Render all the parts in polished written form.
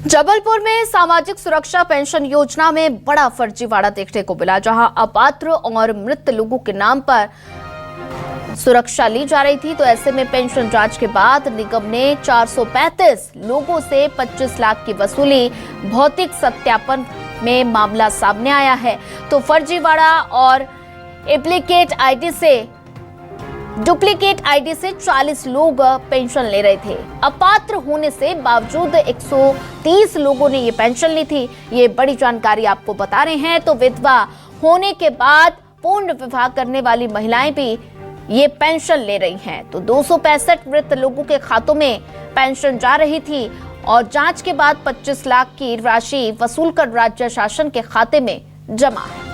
जबलपुर में सामाजिक सुरक्षा पेंशन योजना में बड़ा फर्जीवाड़ा देखने को मिला, जहां अपात्र और मृत लोगों के नाम पर सुरक्षा ली जा रही थी। तो ऐसे में पेंशन जांच के बाद निगम ने 435 लोगों से 25 लाख की वसूली। भौतिक सत्यापन में मामला सामने आया है। तो फर्जीवाड़ा और डुप्लीकेट आईडी से 40 लोग पेंशन ले रहे थे। अपात्र होने से बावजूद 130 लोगों ने ये पेंशन ली थी। ये बड़ी जानकारी आपको बता रहे हैं। तो विधवा होने के बाद पूर्ण विवाह करने वाली महिलाएं भी ये पेंशन ले रही हैं। तो 265 मृत लोगों के खातों में पेंशन जा रही थी और जांच के बाद 25 लाख की राशि वसूलकर राज्य शासन के खाते में जमा है।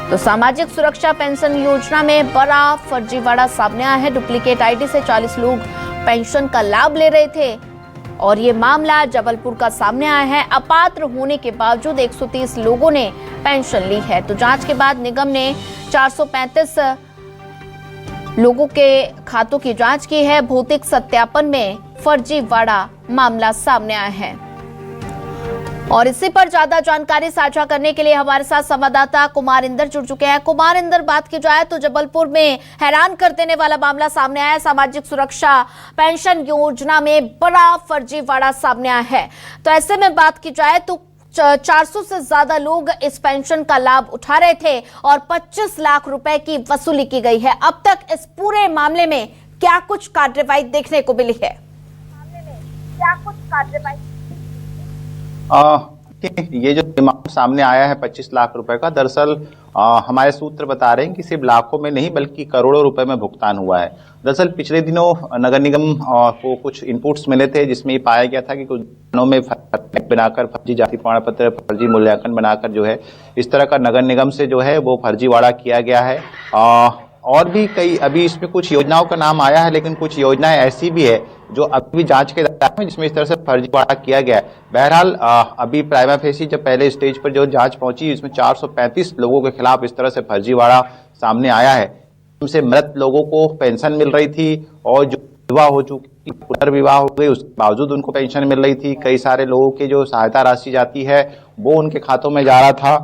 तो सामाजिक सुरक्षा पेंशन योजना में बड़ा फर्जीवाड़ा सामने आया है। डुप्लीकेट आईडी से 40 लोग पेंशन का लाभ ले रहे थे और ये मामला जबलपुर का सामने आया है। अपात्र होने के बावजूद 130 लोगों ने पेंशन ली है। तो जांच के बाद निगम ने 435 लोगों के खातों की जांच की है। भौतिक सत्यापन में फर्जीवाड़ा मामला सामने आया है। और इसी पर ज्यादा जानकारी साझा करने के लिए हमारे साथ संवाददाता कुमार इंदर जुड़ चुके हैं। कुमार इंदर, बात की जाए तो जबलपुर में हैरान कर देने वाला मामला सामने आया है। सामाजिक सुरक्षा पेंशन योजना में बड़ा फर्जीवाड़ा सामने आया है। तो ऐसे में बात की जाए तो 400 से ज्यादा लोग इस पेंशन का लाभ उठा रहे थे और 25 लाख रुपए की वसूली की गई है। अब तक इस पूरे मामले में क्या कुछ कार्रवाई देखने को मिली है? ये जो अमाउंट सामने आया है 25 लाख रुपए का, दरअसल हमारे सूत्र बता रहे हैं कि सिर्फ लाखों में नहीं बल्कि करोड़ों रुपए में भुगतान हुआ है। दरअसल पिछले दिनों नगर निगम को कुछ इनपुट्स मिले थे जिसमें ये पाया गया था कि कुछ दिनों में बनाकर फर्जी जाति प्रमाण पत्र, फर्जी मूल्यांकन बनाकर जो है इस तरह का नगर निगम से जो है वो फर्जीवाड़ा किया गया है। और भी कई, अभी इसमें कुछ योजनाओं का नाम आया है लेकिन कुछ योजनाएं ऐसी भी है जो अभी भी जांच के दायरे में जिसमें इस तरह से फर्जीवाड़ा किया गया है। बहरहाल अभी प्राइमा फेसी जब पहले स्टेज पर जो जांच पहुंची इसमें 435 लोगों के खिलाफ इस तरह से फर्जीवाड़ा सामने आया है। उनसे मृत लोगों को पेंशन मिल रही थी और जो विवाह हो चुकी, पुनर्विवाह हो गई, उसके बावजूद उनको पेंशन मिल रही थी। कई सारे लोगों की जो सहायता राशि जाती है वो उनके खातों में जा रहा था।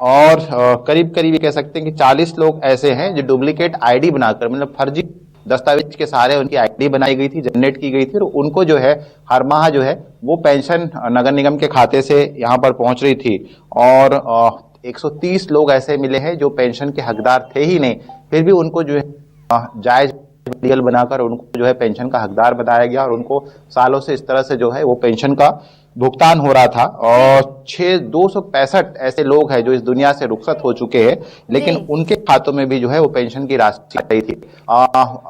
और करीब करीब कह सकते हैं कि 40 लोग ऐसे हैं जो डुप्लीकेट आईडी बनाकर, मतलब फर्जी दस्तावेज के सहारे उनकी आईडी बनाई गई थी, जनरेट की गई थी और उनको जो है हर माह जो है वो पेंशन नगर निगम के खाते से यहाँ पर पहुंच रही थी। और 130 लोग ऐसे मिले हैं जो पेंशन के हकदार थे ही नहीं, फिर भी उनको जो है जायज लीगल बनाकर उनको जो है पेंशन का हकदार बताया गया और उनको सालों से इस तरह से जो है वो पेंशन का भुगतान हो रहा था। और 265 ऐसे लोग हैं जो इस दुनिया से रुखसत हो चुके हैं लेकिन उनके खातों में भी जो है वो पेंशन की राशि आई थी।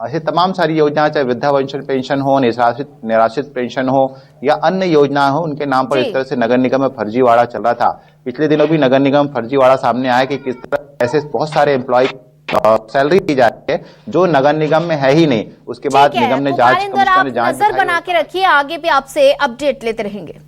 ऐसे तमाम सारी योजनाएं, चाहे वृद्धावस्था पेंशन हो, निराश्रित पेंशन हो या अन्य योजना हो, उनके नाम पर इस तरह से नगर निगम में फर्जीवाड़ा चल रहा था। पिछले दिनों भी नगर निगम फर्जीवाड़ा सामने आया कि किस तरह ऐसे बहुत सारे एम्प्लॉय सैलरी दी जाती है जो नगर निगम में है ही नहीं। उसके बाद निगम ने जांच नजर बना के रखिए, आगे भी आपसे अपडेट लेते रहेंगे।